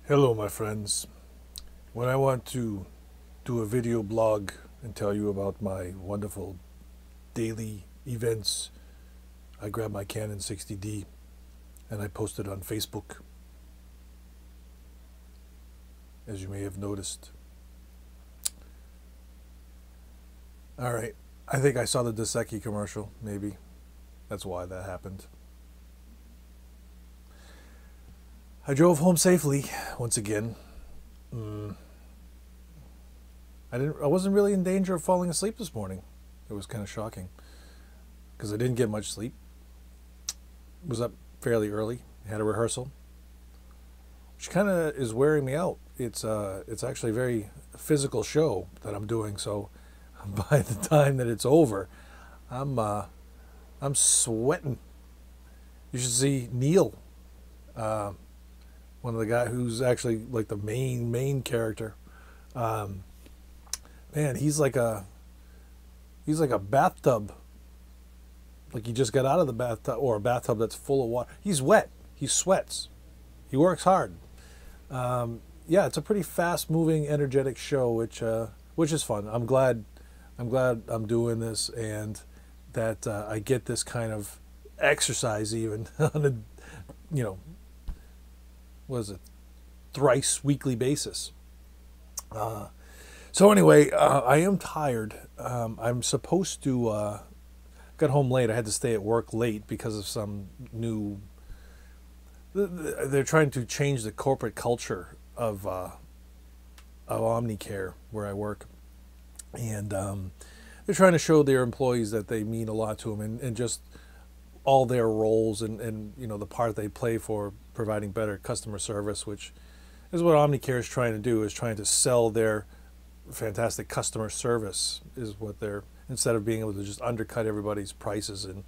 Hello, my friends. When I want to do a video blog and tell you about my wonderful daily events, I grab my Canon 60D and I post it on Facebook, as you may have noticed. All right, I think I saw the Dos Equis commercial, maybe. That's why that happened. I drove home safely once again. I wasn't really in danger of falling asleep this morning. It was kind of shocking because I didn't get much sleep. Was up fairly early. Had a rehearsal, which kind of is wearing me out. It's actually a very physical show that I'm doing. So by the time that it's over, I'm sweating. You should see Neil. One of the guys who's actually like the main character. Man, he's like a bathtub. Like he just got out of the bathtub, or a bathtub that's full of water. He's wet. He sweats. He works hard. Yeah, it's a pretty fast-moving, energetic show, which is fun. I'm glad I'm doing this, and that I get this kind of exercise even on a, what is it, thrice weekly basis. So anyway, I am tired. I'm supposed to, got home late. I had to stay at work late because of some new, they're trying to change the corporate culture of Omnicare, where I work. And they're trying to show their employees that they mean a lot to them, and just all their roles and the part they play for providing better customer service, which is what Omnicare is trying to do, is trying to sell their fantastic customer service, is what they're, instead of being able to just undercut everybody's prices, and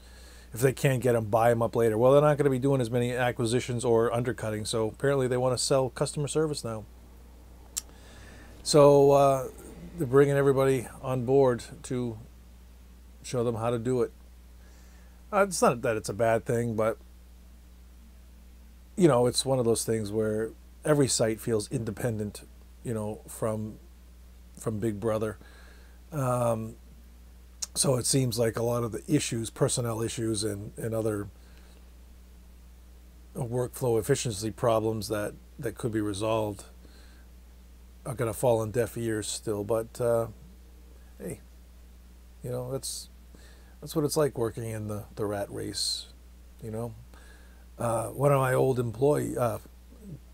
if they can't get them, buy them up later. Well, they're not going to be doing as many acquisitions or undercutting, so apparently they want to sell customer service now. So they're bringing everybody on board to show them how to do it. It's not that it's a bad thing, but it's one of those things where every site feels independent, from Big Brother. So it seems like a lot of the issues, personnel issues, and other workflow efficiency problems that could be resolved are going to fall on deaf ears still. But hey, that's what it's like working in the rat race. One of my old employee,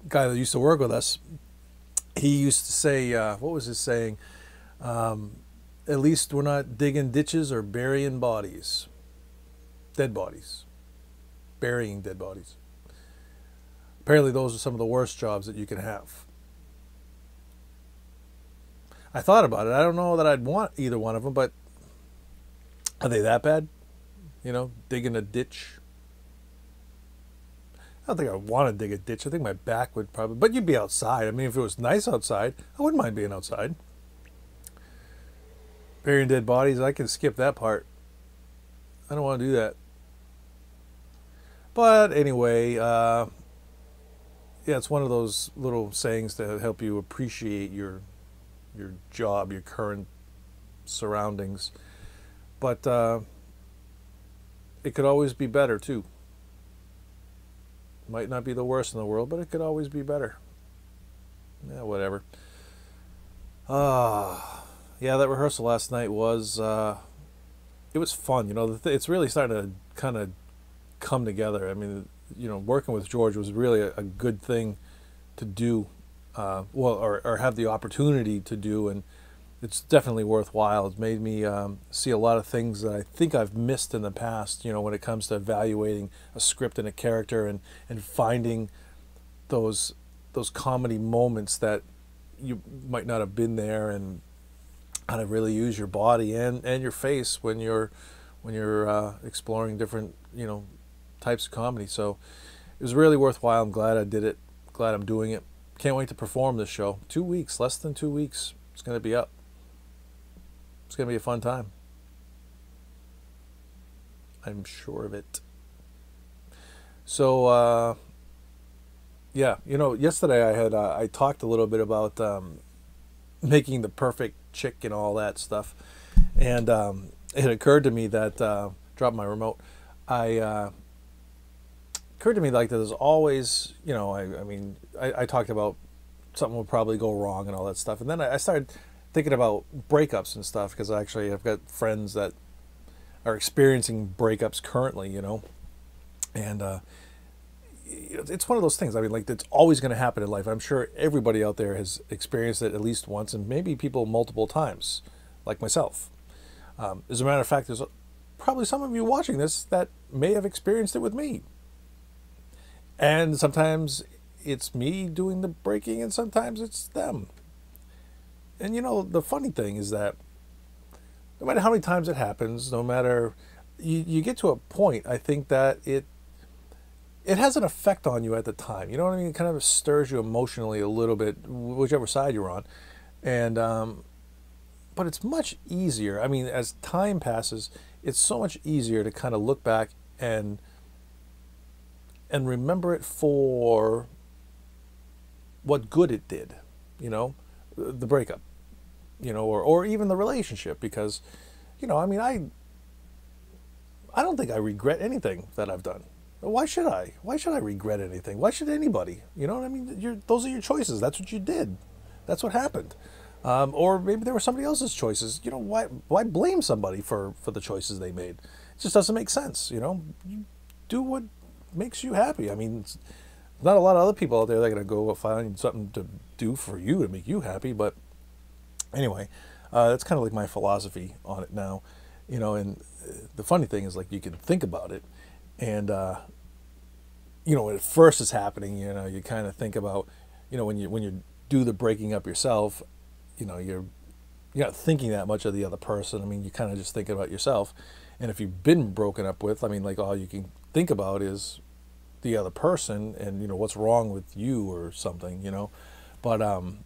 guy that used to work with us, he used to say, what was his saying? At least we're not digging ditches or burying bodies. Dead bodies. Burying dead bodies. Apparently those are some of the worst jobs that you can have. I thought about it. I don't know that I'd want either one of them, but are they that bad? Digging a ditch? I don't think I would want to dig a ditch. I think my back would probably, but you'd be outside. I mean, if it was nice outside, I wouldn't mind being outside. Burying dead bodies, I can skip that part. I don't want to do that. But anyway, yeah, it's one of those little sayings that help you appreciate your job, your current surroundings. But it could always be better too. Might not be the worst in the world, but it could always be better. Yeah, whatever. Yeah, that rehearsal last night was, it was fun. It's really starting to kind of come together. I mean, working with George was really a good thing to do, or have the opportunity to do, and it's definitely worthwhile. It's made me see a lot of things that I think I've missed in the past, when it comes to evaluating a script and a character, and finding those comedy moments that you might not have been there, and how to really use your body and your face when you're exploring different types of comedy. So it was really worthwhile. I'm glad I did it. Glad I'm doing it. Can't wait to perform this show. 2 weeks, less than 2 weeks. It's going to be up. It's going to be a fun time. I'm sure of it. So Yeah, you know, yesterday I talked a little bit about making the perfect chick and all that stuff, and it occurred to me that drop my remote. I occurred to me like there's always, you know, I mean, I talked about something will probably go wrong and all that stuff, and then I started thinking about breakups and stuff because actually I've got friends that are experiencing breakups currently, you know, and it's one of those things. I mean, like it's always going to happen in life. I'm sure everybody out there has experienced it at least once, and maybe people multiple times, like myself. As a matter of fact, there's probably some of you watching this that may have experienced it with me. And sometimes it's me doing the breaking, and sometimes it's them. And you know, the funny thing is that no matter how many times it happens, no matter you get to a point, I think that it has an effect on you at the time. You know what I mean? It kind of stirs you emotionally a little bit, whichever side you're on. And but it's much easier. I mean, as time passes, it's so much easier to kind of look back and remember it for what good it did. You know, the breakup. You know, or even the relationship, because, you know, I mean, I don't think I regret anything that I've done. Why should I? Why should I regret anything? Why should anybody? You know what I mean? Those are your choices. That's what you did. That's what happened. Or maybe there were somebody else's choices. You know, why blame somebody for the choices they made? It just doesn't make sense. You know, you do what makes you happy. I mean, it's not a lot of other people out there that are going to go find something to do for you to make you happy. But anyway, that's kind of like my philosophy on it now. You know, and the funny thing is, like, you can think about it, and you know, when it first is happening, you know, you kind of think about, you know, when you do the breaking up yourself, you know, you're not thinking that much of the other person. I mean, you kind of just thinking about yourself. And if you've been broken up with, I mean, like, all you can think about is the other person and, you know, what's wrong with you or something, you know. But and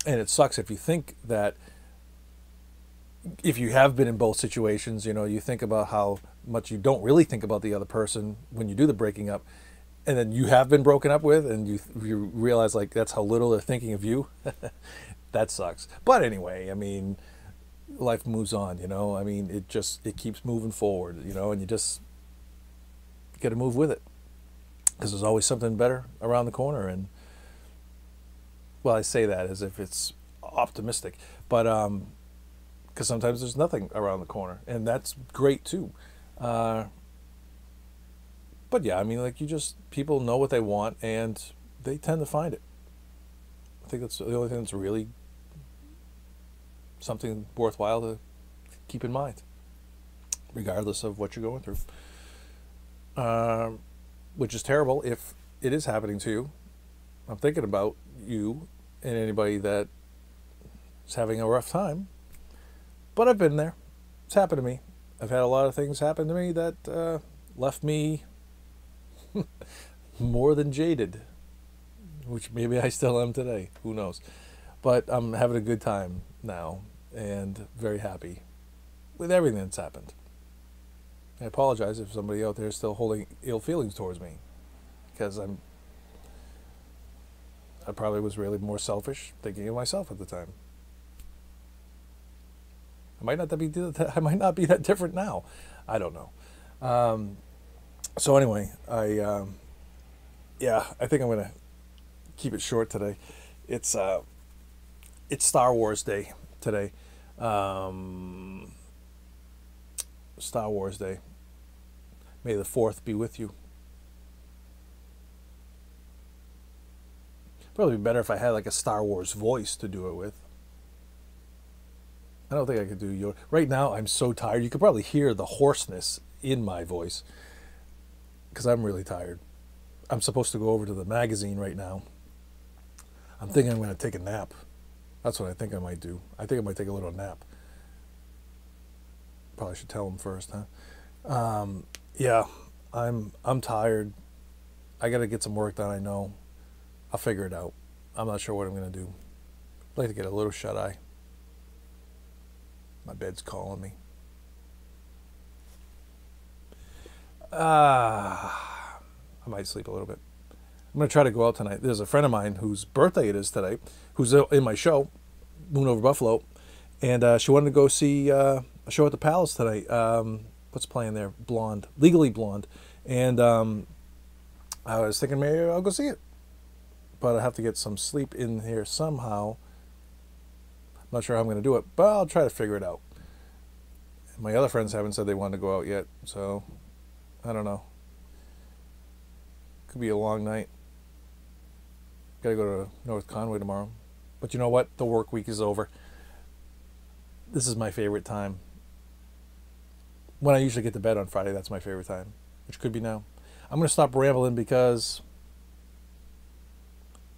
it sucks if you think that, if you have been in both situations, you know, you think about how much you don't really think about the other person when you do the breaking up, and then you have been broken up with, and you realize, like, that's how little they're thinking of you. That sucks. But anyway, I mean, life moves on, you know. I mean, it keeps moving forward, you know, and you just got to move with it, because there's always something better around the corner. And, well, I say that as if it's optimistic, but because sometimes there's nothing around the corner, and that's great too. But yeah, I mean, like, people know what they want, and they tend to find it. I think that's the only thing that's really something worthwhile to keep in mind, regardless of what you're going through. Which is terrible if it is happening to you. I'm thinking about you and anybody that is having a rough time. But I've been there. It's happened to me. I've had a lot of things happen to me that left me more than jaded, which maybe I still am today. Who knows? But I'm having a good time now and very happy with everything that's happened. I apologize if somebody out there is still holding ill feelings towards me, because I probably was really more selfish, thinking of myself at the time. I might not be that different now. I don't know. So anyway, I think I'm gonna keep it short today. It's Star Wars Day today. Star Wars Day. May the 4th be with you. Probably be better if I had like a Star Wars voice to do it with. I don't think I could do Yoda. Right now, I'm so tired. You could probably hear the hoarseness in my voice, because I'm really tired. I'm supposed to go over to the magazine right now. I'm thinking I'm going to take a nap. That's what I think I might do. I think I might take a little nap. Probably should tell them first, huh? Yeah, I'm tired. I got to get some work done, I know. I'll figure it out. I'm not sure what I'm going to do. I'd like to get a little shut-eye. My bed's calling me. I might sleep a little bit. I'm going to try to go out tonight. There's a friend of mine whose birthday it is today, who's in my show, Moon Over Buffalo, and she wanted to go see a show at the Palace tonight. What's playing there? Blonde, Legally Blonde, and I was thinking maybe I'll go see it, but I have to get some sleep in here somehow. I'm not sure how I'm going to do it, but I'll try to figure it out. My other friends haven't said they want to go out yet, so I don't know. Could be a long night. Gotta go to North Conway tomorrow. But you know what? The work week is over. This is my favorite time. When I usually get to bed on Friday, that's my favorite time, which could be now. I'm going to stop rambling because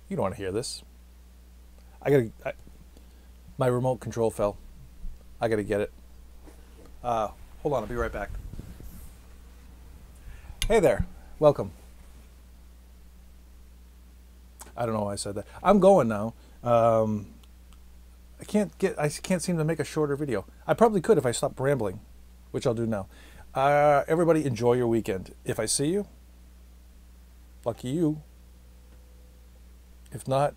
you don't want to hear this. My remote control fell. I got to get it. Hold on, I'll be right back. Hey there, welcome. I don't know why I said that. I'm going now. I can't seem to make a shorter video. I probably could if I stopped rambling, which I'll do now. Everybody enjoy your weekend. If I see you, lucky you. If not,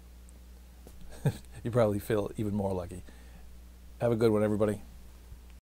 you probably feel even more lucky. Have a good one, everybody.